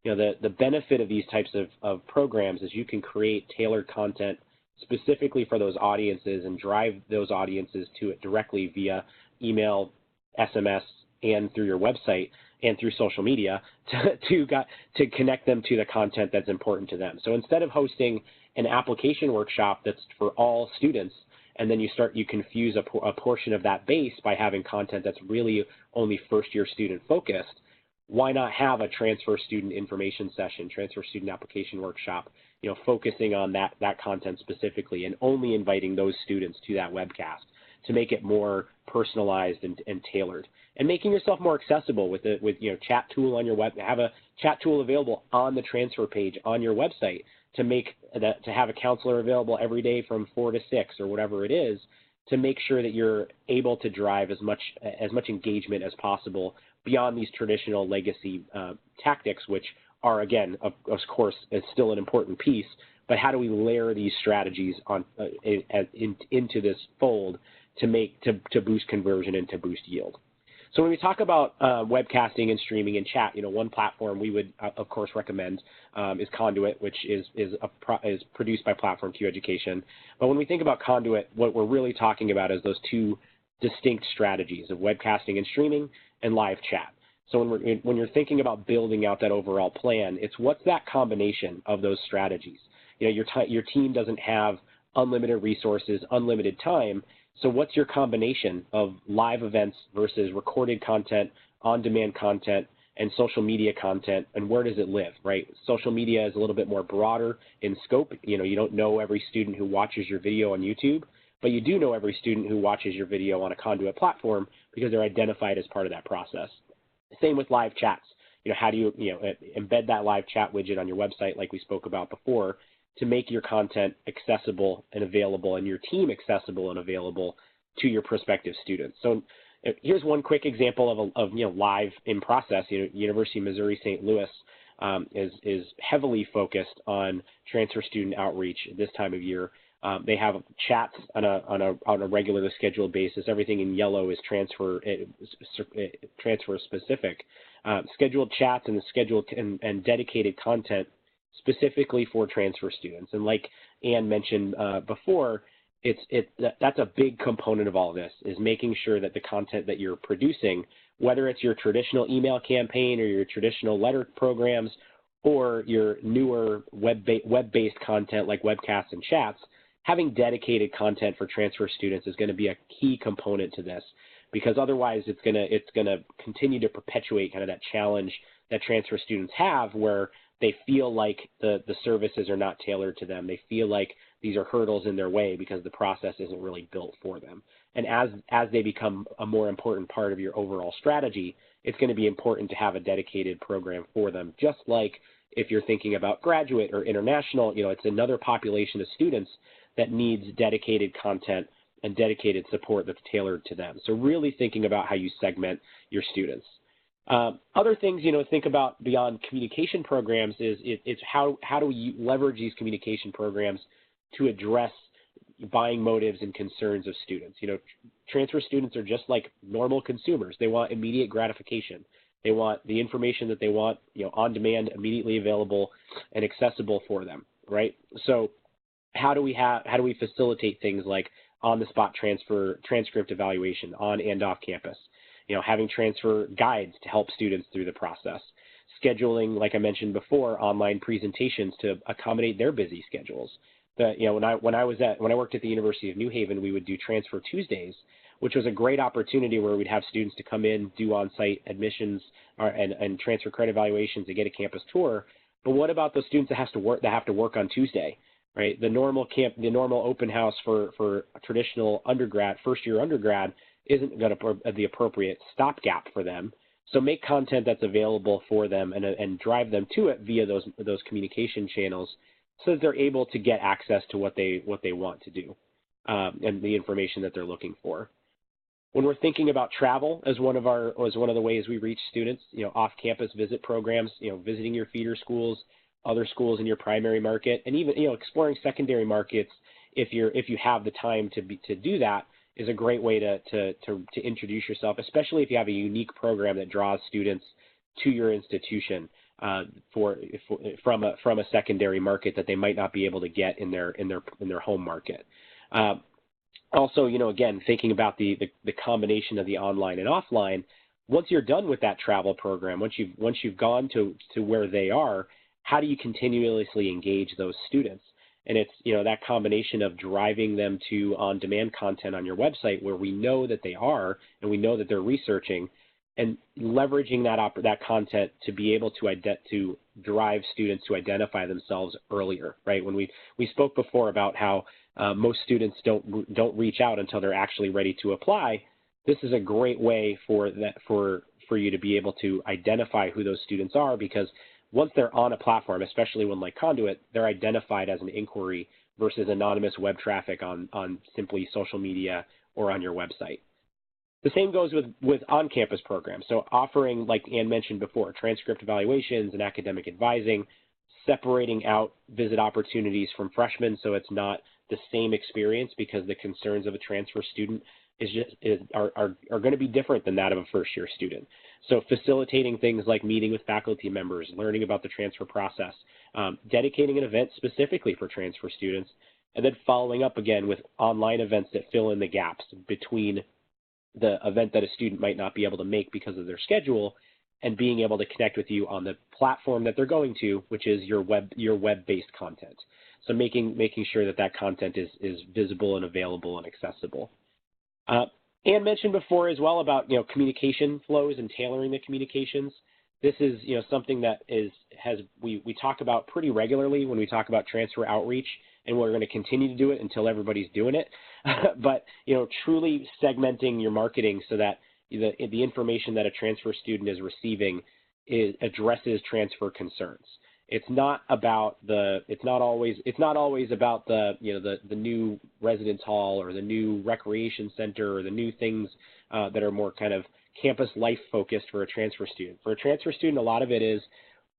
You know, the benefit of these types of programs is you can create tailored content specifically for those audiences and drive those audiences to it directly via email, SMS, and through your website and through social media to connect them to the content that's important to them. So instead of hosting an application workshop that's for all students, and then you confuse a portion of that base by having content that's really only first-year student focused, why not have a transfer student information session, transfer student application workshop, you know, focusing on that content specifically and only inviting those students to that webcast to make it more personalized and tailored, and making yourself more accessible with you know, chat tool on your web. Have a chat tool available on the transfer page on your website to have a counselor available every day from 4 to 6 or whatever it is, to make sure that you're able to drive as much engagement as possible beyond these traditional legacy tactics, which are, again, of course, is still an important piece. But how do we layer these strategies on into this fold to boost conversion and to boost yield? So when we talk about webcasting and streaming and chat, you know, one platform we would, of course, recommend is Conduit, which is produced by Platform Q Education. But when we think about Conduit, what we're really talking about is those two distinct strategies of webcasting and streaming and live chat. So when you're thinking about building out that overall plan, it's what's that combination of those strategies. You know, your team doesn't have unlimited resources, unlimited time. So what's your combination of live events versus recorded content, on-demand content, and social media content, and where does it live, right? Social media is a little bit more broader in scope. You know, you don't know every student who watches your video on YouTube, but you do know every student who watches your video on a Conduit platform because they're identified as part of that process. Same with live chats. You know, how do you embed that live chat widget on your website like we spoke about before, to make your content accessible and available and your team accessible and available to your prospective students. So here's one quick example of you know, live in process. You know, University of Missouri St. Louis is heavily focused on transfer student outreach this time of year. They have chats on a regularly scheduled basis. Everything in yellow is transfer specific. Scheduled chats and scheduled and dedicated content specifically for transfer students. And like Ann mentioned before, that's a big component of all of this, is making sure that the content that you're producing, whether it's your traditional email campaign or your traditional letter programs or your newer web-based content like webcasts and chats, having dedicated content for transfer students is going to be a key component to this, because otherwise it's going to continue to perpetuate kind of that challenge that transfer students have, where they feel like the services are not tailored to them. They feel like these are hurdles in their way because the process isn't really built for them. And as they become a more important part of your overall strategy, it's going to be important to have a dedicated program for them. Just like if you're thinking about graduate or international, it's another population of students that needs dedicated content and dedicated support that's tailored to them. So really thinking about how you segment your students. Other things, think about beyond communication programs is how do we leverage these communication programs to address buying motives and concerns of students. Transfer students are just like normal consumers. They want immediate gratification. They want the information that they want, on demand, immediately available and accessible for them, right? So how do we facilitate things like on-the-spot transcript evaluation on and off campus? Having transfer guides to help students through the process. Scheduling, like I mentioned before, online presentations to accommodate their busy schedules. When I worked at the University of New Haven, we would do Transfer Tuesdays, which was a great opportunity where we'd have students to come in, do on-site admissions and transfer credit evaluations to get a campus tour. But what about those students that have to work on Tuesday, right? The normal open house for a traditional first-year undergrad isn't going to be the appropriate stopgap for them. So make content that's available for them and drive them to it via those communication channels, so that they're able to get access to what they want to do and the information that they're looking for. When we're thinking about travel as one of the ways we reach students, off-campus visit programs, visiting your feeder schools, other schools in your primary market, and even exploring secondary markets if you have the time to do that, is a great way to introduce yourself, especially if you have a unique program that draws students to your institution from a secondary market that they might not be able to get in their home market. Also, again, thinking about the combination of the online and offline. Once you're done with that travel program, once you've gone to where they are, how do you continuously engage those students? And it's that combination of driving them to on-demand content on your website where we know that they are and we know that they're researching, and leveraging that content to be able to drive students to identify themselves earlier, right? When we spoke before about how most students don't reach out until they're actually ready to apply, this is a great way for you to be able to identify who those students are, because once they're on a platform, especially one like Conduit, they're identified as an inquiry versus anonymous web traffic on simply social media or on your website. The same goes with on-campus programs. So offering, like Ann mentioned before, transcript evaluations and academic advising, separating out visit opportunities from freshmen so it's not the same experience, because the concerns of a transfer student are going to be different than that of a first-year student. So facilitating things like meeting with faculty members, learning about the transfer process, dedicating an event specifically for transfer students, and then following up again with online events that fill in the gaps between the event that a student might not be able to make because of their schedule, and being able to connect with you on the platform that they're going to, which is your web-based content. So making sure that content is visible and available and accessible. Ann mentioned before as well about communication flows and tailoring the communications. This is something that we talk about pretty regularly when we talk about transfer outreach, and we're going to continue to do it until everybody's doing it. But truly segmenting your marketing so that the information that a transfer student is receiving addresses transfer concerns. It's not always about the new residence hall or the new recreation center or the new things that are more kind of campus life focused for a transfer student. For a transfer student, a lot of it is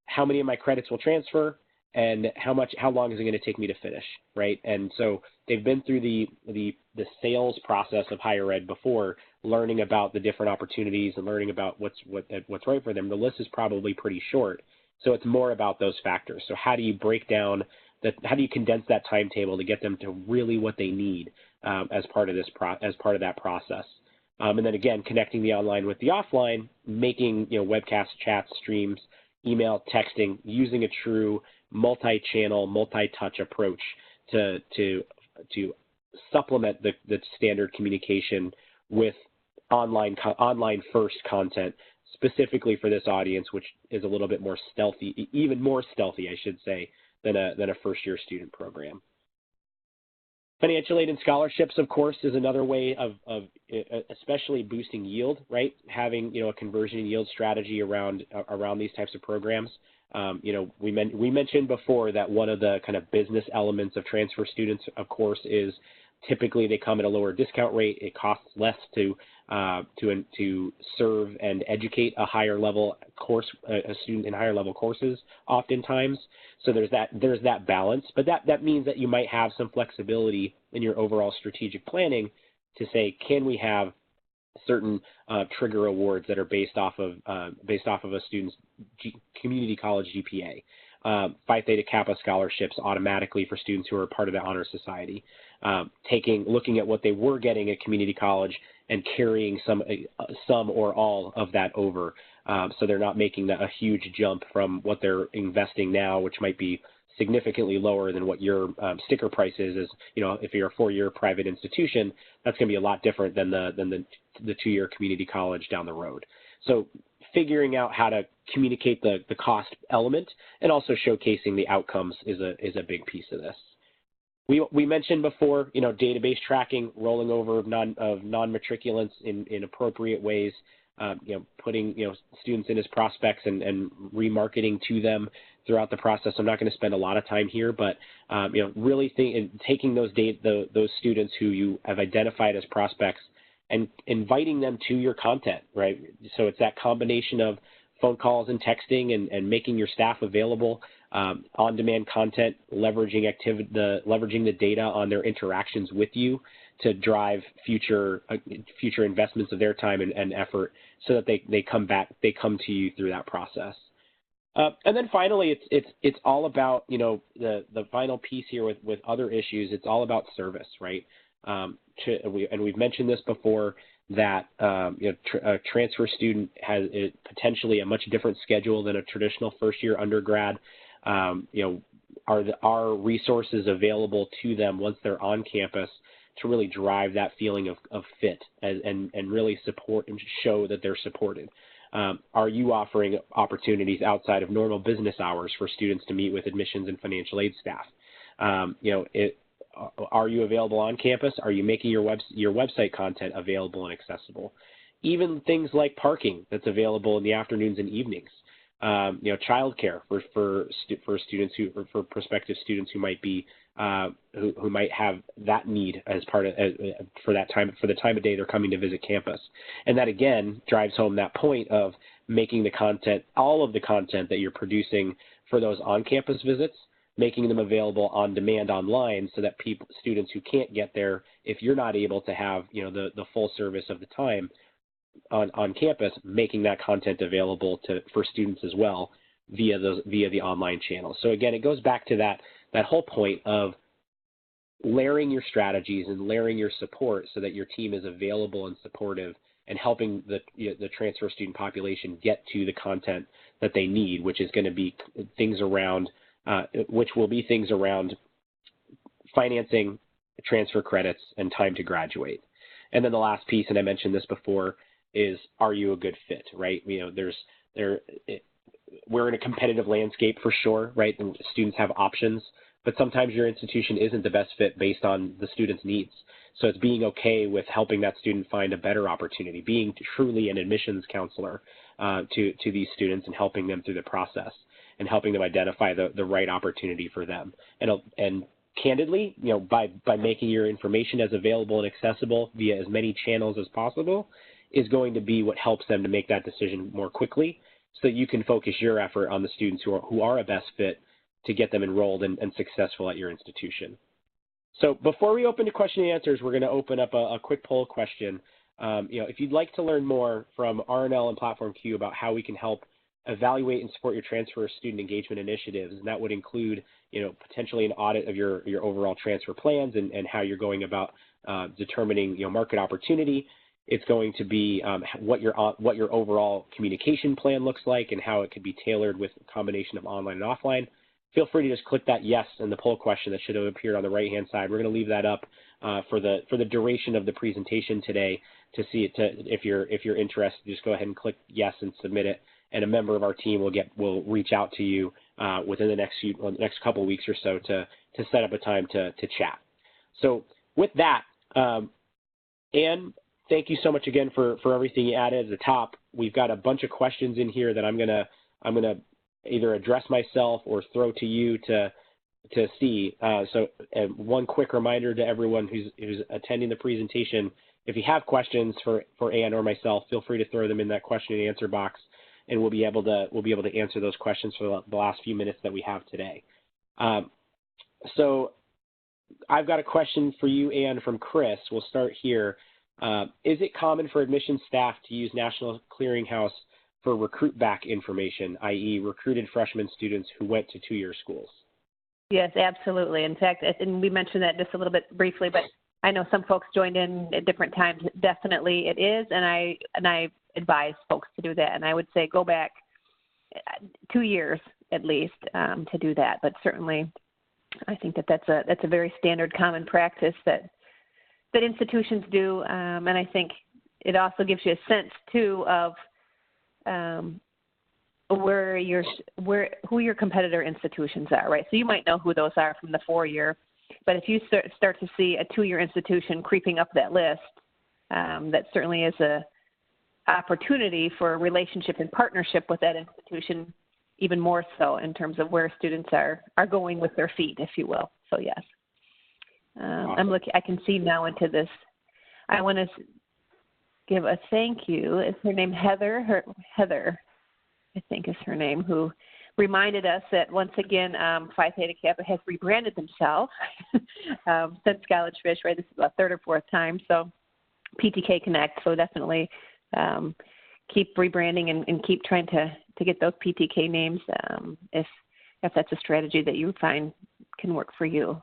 how many of my credits will transfer and how long is it going to take me to finish, right? And so they've been through the sales process of higher ed before, learning about the different opportunities and learning about what's right for them. The list is probably pretty short. So it's more about those factors. So how do you how do you condense that timetable to get them to really what they need as part of that process? And then again, connecting the online with the offline, making webcast chats, streams, email, texting, using a true multi-channel, multi-touch approach to supplement the standard communication with online first content specifically for this audience, which is a little bit more stealthy, even more stealthy, I should say, than a first-year student program. Financial aid and scholarships, of course, is another way of especially boosting yield, right? Having, a conversion and yield strategy around these types of programs. We mentioned before that one of the kind of business elements of transfer students, of course, is typically they come at a lower discount rate. It costs less to serve and educate a higher level course, a student in higher level courses oftentimes. So there's that balance, but that means that you might have some flexibility in your overall strategic planning to say, can we have certain trigger awards that are based off of a student's community college GPA, Phi Theta Kappa scholarships automatically for students who are part of the Honor Society, looking at what they were getting at community college and carrying some or all of that over, so they're not making a huge jump from what they're investing now, which might be significantly lower than what your sticker price is. If you're a 4-year private institution, that's going to be a lot different than the 2-year community college down the road. So figuring out how to communicate the cost element and also showcasing the outcomes is a big piece of this. We mentioned before, database tracking, rolling over of non-matriculants in appropriate ways, putting students in as prospects and remarketing to them throughout the process. I'm not going to spend a lot of time here, but really taking those students who you have identified as prospects and inviting them to your content, right? So it's that combination of phone calls and texting and making your staff available, on-demand content, leveraging the data on their interactions with you to drive future investments of their time and effort, so that they come to you through that process. And then finally, it's all about the final piece here with other issues. It's all about service, right? And we've mentioned this before, that a transfer student has potentially a much different schedule than a traditional first-year undergrad. Are resources available to them once they're on campus to really drive that feeling of fit and really support and show that they're supported? Are you offering opportunities outside of normal business hours for students to meet with admissions and financial aid staff? Are you available on campus? Are you making your website content available and accessible? Even things like parking that's available in the afternoons and evenings. Childcare for students for prospective students who might be who might have that need as part of for the time of day they're coming to visit campus. And that again drives home that point of making the content, all of the content that you're producing for those on-campus visits, making them available on demand online, so that students who can't get there, if you're not able to have the full service of the time on campus, making that content available for students as well via the online channels. So again, it goes back to that whole point of layering your strategies and layering your support so that your team is available and supportive and helping the transfer student population get to the content that they need, which is going to be things around financing, transfer credits, and time to graduate. And then the last piece, and I mentioned this before, is, are you a good fit, right? We're in a competitive landscape for sure, right? And students have options, but sometimes your institution isn't the best fit based on the student's needs. So it's being okay with helping that student find a better opportunity, being truly an admissions counselor to these students and helping them through the process and helping them identify the right opportunity for them. And candidly, by making your information as available and accessible via as many channels as possible is going to be what helps them to make that decision more quickly, so that you can focus your effort on the students who are a best fit to get them enrolled and successful at your institution. So before we open to question and answers, we're going to open up a quick poll question. If you'd like to learn more from RNL and Platform Q about how we can help evaluate and support your transfer student engagement initiatives, and that would include, potentially an audit of your overall transfer plans and how you're going about determining, market opportunity. It's going to be what your overall communication plan looks like and how it could be tailored with a combination of online and offline. Feel free to just click that yes in the poll question that should have appeared on the right-hand side. We're going to leave that up for the duration of the presentation today to see it. If you're interested, just go ahead and click yes and submit it, and a member of our team will reach out to you within the next couple of weeks or so to set up a time to chat. So with that, Anne, thank you so much again for everything you added at the top. We've got a bunch of questions in here that I'm gonna either address myself or throw to you to see. So one quick reminder to everyone who's attending the presentation: if you have questions for Anne or myself, feel free to throw them in that question and answer box, and we'll be able to answer those questions for the last few minutes that we have today. So I've got a question for you, Anne, from Chris. We'll start here. Is it common for admissions staff to use National Clearinghouse for recruit back information, i.e. recruited freshman students who went to two-year schools? Yes, absolutely. In fact, and we mentioned that just a little bit briefly, but I know some folks joined in at different times. Definitely it is, and I advise folks to do that. And I would say go back 2 years at least to do that. But certainly I think that's a very standard common practice that institutions do, and I think it also gives you a sense too of who your competitor institutions are, right? So you might know who those are from the 4-year, but if you start to see a 2-year institution creeping up that list, that certainly is a opportunity for a relationship and partnership with that institution, even more so in terms of where students are going with their feet, if you will. So yes. Awesome. I can see now into this. I want to give a thank you. Is her name Heather? Heather, I think is her name, who reminded us that once again, Phi Theta Kappa has rebranded themselves since College Fish, right? This is about 3rd or 4th time. So PTK Connect. So definitely keep rebranding and keep trying to get those PTK names if that's a strategy that you find can work for you.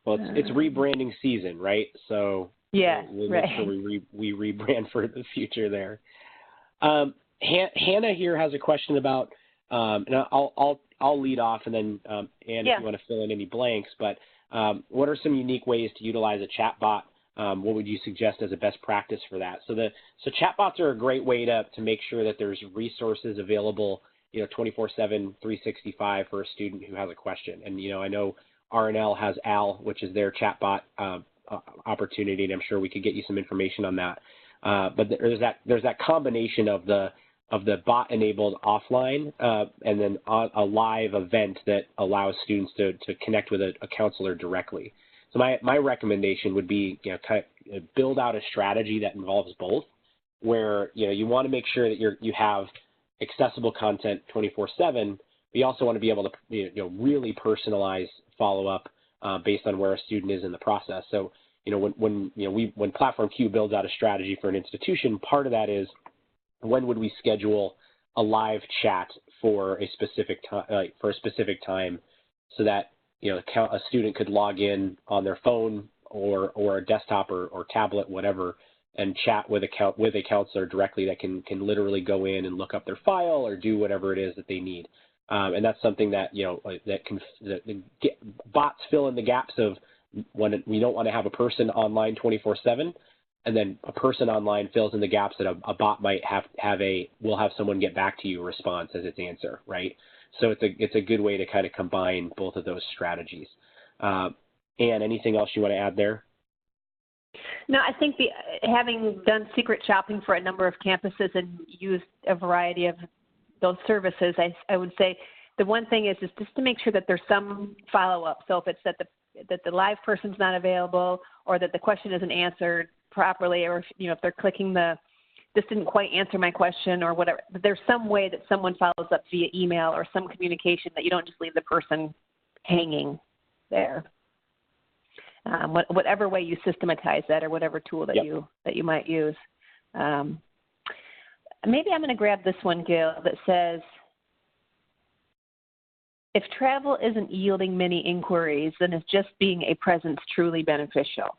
Well, it's rebranding season, right? So yeah, we'll right. make sure we rebrand for the future there. Hannah here has a question about, and I'll lead off, and then Anne, if you want to fill in any blanks. But what are some unique ways to utilize a chatbot? What would you suggest as a best practice for that? So chatbots are a great way to make sure that there's resources available, 24/7, 365 for a student who has a question. And I know RNL has Al, which is their chatbot opportunity, and I'm sure we could get you some information on that. But there's that combination of the bot-enabled offline and then a live event that allows students to connect with a counselor directly. So my recommendation would be kind of build out a strategy that involves both, where you want to make sure that you have accessible content 24/7. But you also want to be able to really personalize follow-up based on where a student is in the process. So when Platform Q builds out a strategy for an institution, part of that is when would we schedule a live chat for a specific time, so that a student could log in on their phone or a desktop or tablet, whatever, and chat with a counselor directly that can literally go in and look up their file or do whatever it is that they need. And that's something that bots fill in the gaps of when we don't want to have a person online 24/7, and then a person online fills in the gaps that a bot might will have someone get back to you response as its answer, right? So it's a good way to kind of combine both of those strategies. Anne, anything else you want to add there? No, I think having done secret shopping for a number of campuses and used a variety of those services, I would say the one thing is just to make sure that there's some follow-up. So if it's that the live person's not available, or that the question isn't answered properly, or if they're clicking this didn't quite answer my question or whatever, there's some way that someone follows up via email or some communication, that you don't just leave the person hanging there. Whatever way you systematize that, or whatever tool that you might use. Maybe I'm going to grab this one, Gail, that says, if travel isn't yielding many inquiries, then is just being a presence truly beneficial?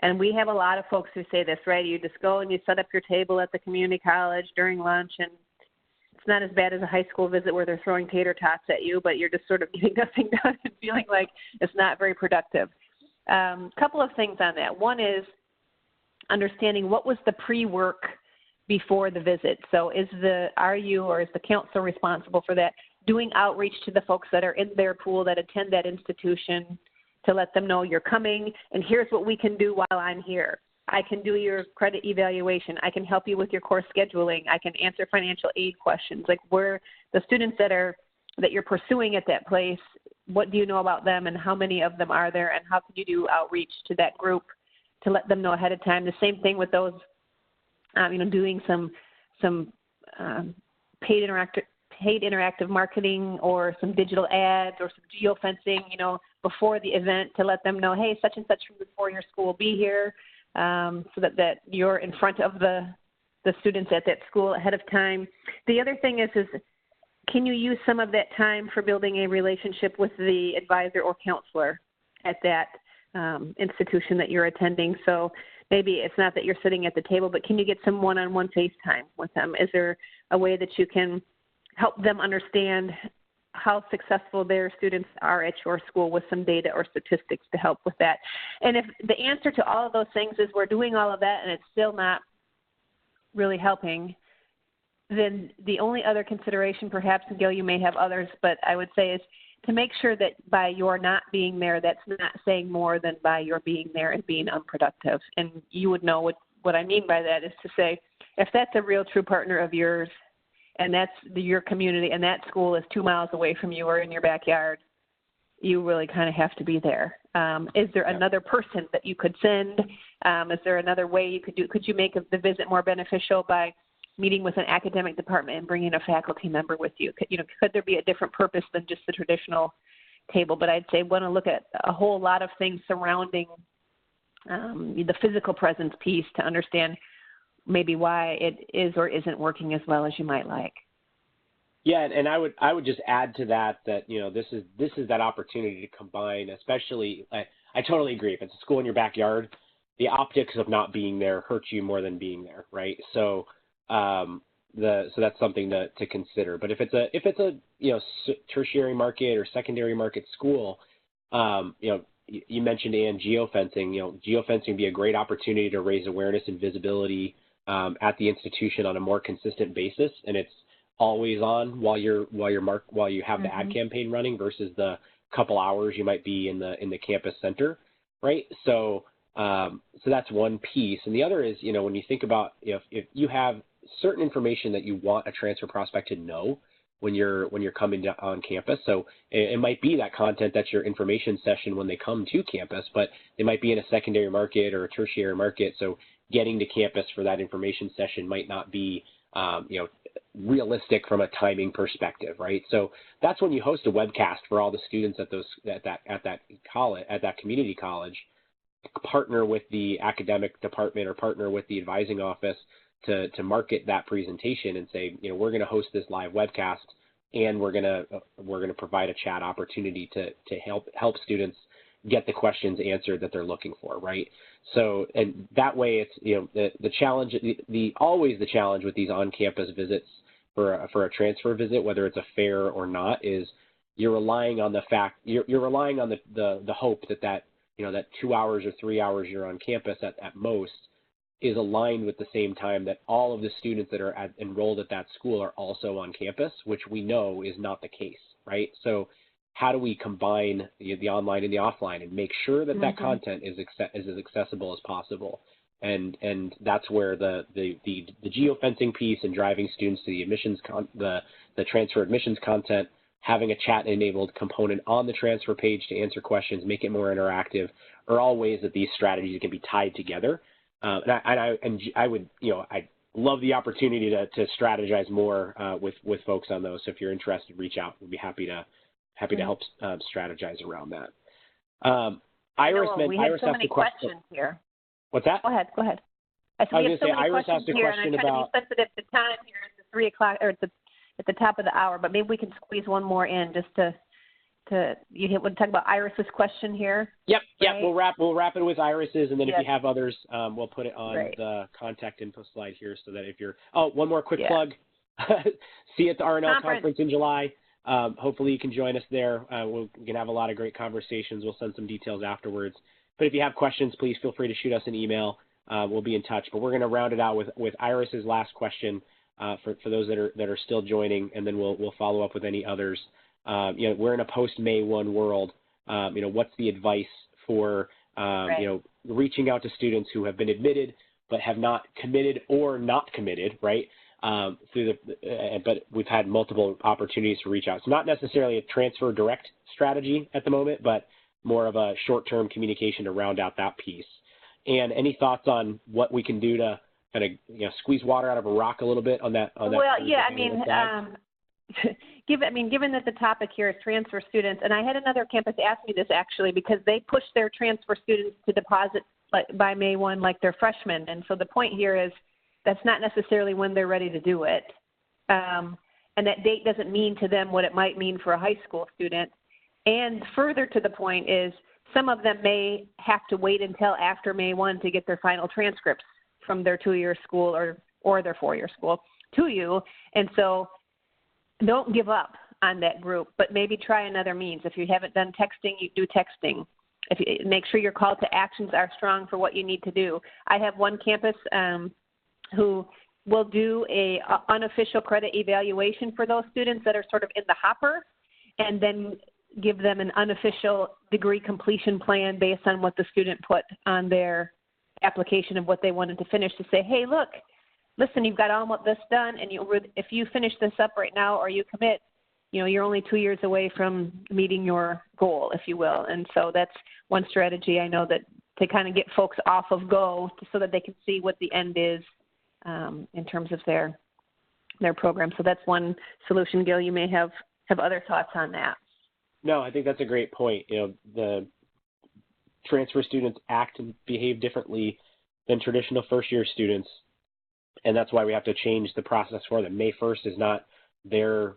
And we have a lot of folks who say this, right? You just go and you set up your table at the community college during lunch, and it's not as bad as a high school visit where they're throwing tater tots at you, but you're just sort of getting nothing done and feeling like it's not very productive. Couple of things on that. One is understanding what was the pre-work before the visit. So are you or is the counselor responsible for that? Doing outreach to the folks that are in their pool that attend that institution to let them know you're coming, and here's what we can do while I'm here. I can do your credit evaluation. I can help you with your course scheduling. I can answer financial aid questions. Like, where the students that you're pursuing at that place, what do you know about them, and how many of them are there, and how can you do outreach to that group to let them know ahead of time? The same thing with those, doing some paid interactive marketing or some digital ads or some geofencing, before the event to let them know, hey, such and such from the four-year school will be here, so that you're in front of the students at that school ahead of time. The other thing is can you use some of that time for building a relationship with the advisor or counselor at that institution that you're attending? So maybe it's not that you're sitting at the table, but can you get some one-on-one FaceTime with them? Is there a way that you can help them understand how successful their students are at your school with some data or statistics to help with that? And if the answer to all of those things is we're doing all of that and it's still not really helping, then the only other consideration, perhaps, and Gail, you may have others, but I would say is to make sure that by your not being there, that's not saying more than by your being there and being unproductive. And you would know what I mean by that is to say, if that's a real true partner of yours and that's your community and that school is 2 miles away from you or in your backyard, you really kind of have to be there. Is there another person that you could send? Is there another way you could do? Could you make the visit more beneficial by meeting with an academic department and bringing a faculty member with you? Could there be a different purpose than just the traditional table? But I'd say want to look at a whole lot of things surrounding the physical presence piece to understand maybe why it is or isn't working as well as you might like. Yeah, and I would just add to that this is that opportunity to combine, especially I totally agree. If it's a school in your backyard, the optics of not being there hurts you more than being there, right? So so that's something to consider. But if it's a tertiary market or secondary market school, you mentioned, Ann, geofencing. Geofencing would be a great opportunity to raise awareness and visibility at the institution on a more consistent basis, and it's always on while you have the ad campaign running versus the couple hours you might be in the campus center, right? So that's one piece, and the other is when you think about if you have certain information that you want a transfer prospect to know when you're coming on campus. So it might be that content that's your information session when they come to campus, but they might be in a secondary market or a tertiary market. So getting to campus for that information session might not be realistic from a timing perspective, right? So that's when you host a webcast for all the students at that community college, partner with the academic department or partner with the advising office to market that presentation and say, we're going to host this live webcast and we're going to provide a chat opportunity to help students get the questions answered that they're looking for, right? So, and that way it's, the challenge, always the challenge with these on-campus visits for a transfer visit, whether it's a fair or not, is you're relying on the hope that 2 hours or 3 hours you're on campus at most is aligned with the same time that all of the students that are enrolled at that school are also on campus, which we know is not the case, right? So how do we combine the online and the offline and make sure that that content is as accessible as possible? And that's where the geofencing piece and driving students to the admissions the transfer admissions content, having a chat-enabled component on the transfer page to answer questions, make it more interactive, are all ways that these strategies can be tied together. I love the opportunity to strategize more with folks on those. So if you're interested, reach out. We'd be happy to help strategize around that. Iris, we have so many questions here. What's that? Go ahead. I was going to say, Iris asked a question about. I'm trying to be sensitive to time here at the 3 o'clock or at the top of the hour, but maybe we can squeeze one more in just to you want to talk about Iris's question here? Yep. Right? We'll wrap it with Iris's, and then Yes. if you have others, we'll put it on the contact info slide here, so that if you're one more quick plug. See you at the RNL conference in July. Hopefully you can join us there. We can have a lot of great conversations. We'll send some details afterwards. But if you have questions, please feel free to shoot us an email. We'll be in touch. But we're going to round it out with Iris's last question for those that are still joining, and then we'll follow up with any others. We're in a post-May 1 world. What's the advice for reaching out to students who have been admitted but have not committed or not committed, right? But we've had multiple opportunities to reach out. It's not necessarily a transfer direct strategy at the moment, but more of a short-term communication to round out that piece. And any thoughts on what we can do to kind of squeeze water out of a rock a little bit on that? Well, yeah, given that the topic here is transfer students, and I had another campus ask me this actually because they push their transfer students to deposit by May 1 like they're freshmen. And so the point here is that's not necessarily when they're ready to do it. And that date doesn't mean to them what it might mean for a high school student. And further to the point is some of them may have to wait until after May 1 to get their final transcripts from their 2-year school or their 4-year school to you. And so don't give up on that group, but maybe try another means. If you haven't done texting, you do texting. Make sure your call to actions are strong for what you need to do. I have one campus who will do a unofficial credit evaluation for those students that are sort of in the hopper, and then give them an unofficial degree completion plan based on what the student put on their application of what they wanted to finish, to say, hey, look, listen, you've got all of this done, and if you finish this up right now or you commit, you're only 2 years away from meeting your goal, if you will. And so that's one strategy I know that to kind of get folks off of go so that they can see what the end is in terms of their program. So that's one solution. Gil, you may have other thoughts on that. No, I think that's a great point. The transfer students act and behave differently than traditional first-year students, and that's why we have to change the process for them. May 1st is not their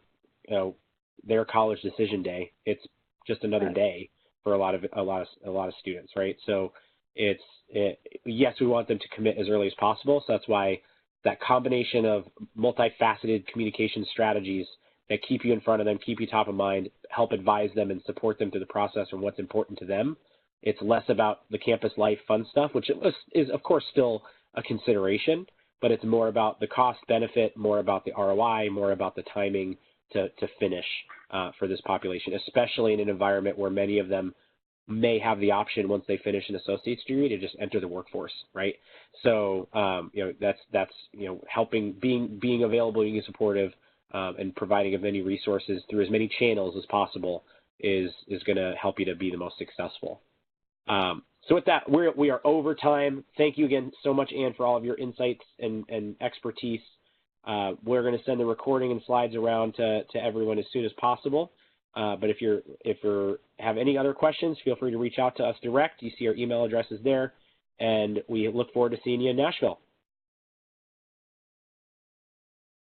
college decision day. It's just another day for a lot of students, right? So yes, we want them to commit as early as possible. So that's why that combination of multifaceted communication strategies that keep you in front of them, keep you top of mind, help advise them and support them through the process and what's important to them. It's less about the campus life fun stuff, which is of course still a consideration, but it's more about the cost benefit, more about the ROI, more about the timing to finish for this population, especially in an environment where many of them may have the option once they finish an associate's degree to just enter the workforce, right? So that's helping, being available, being supportive, and providing as many resources through as many channels as possible is going to help you to be the most successful. So with that, we are over time. Thank you again so much, Ann, for all of your insights and expertise. We're going to send the recording and slides around to everyone as soon as possible. But if you have any other questions, feel free to reach out to us direct. You see our email addresses there, and we look forward to seeing you in Nashville.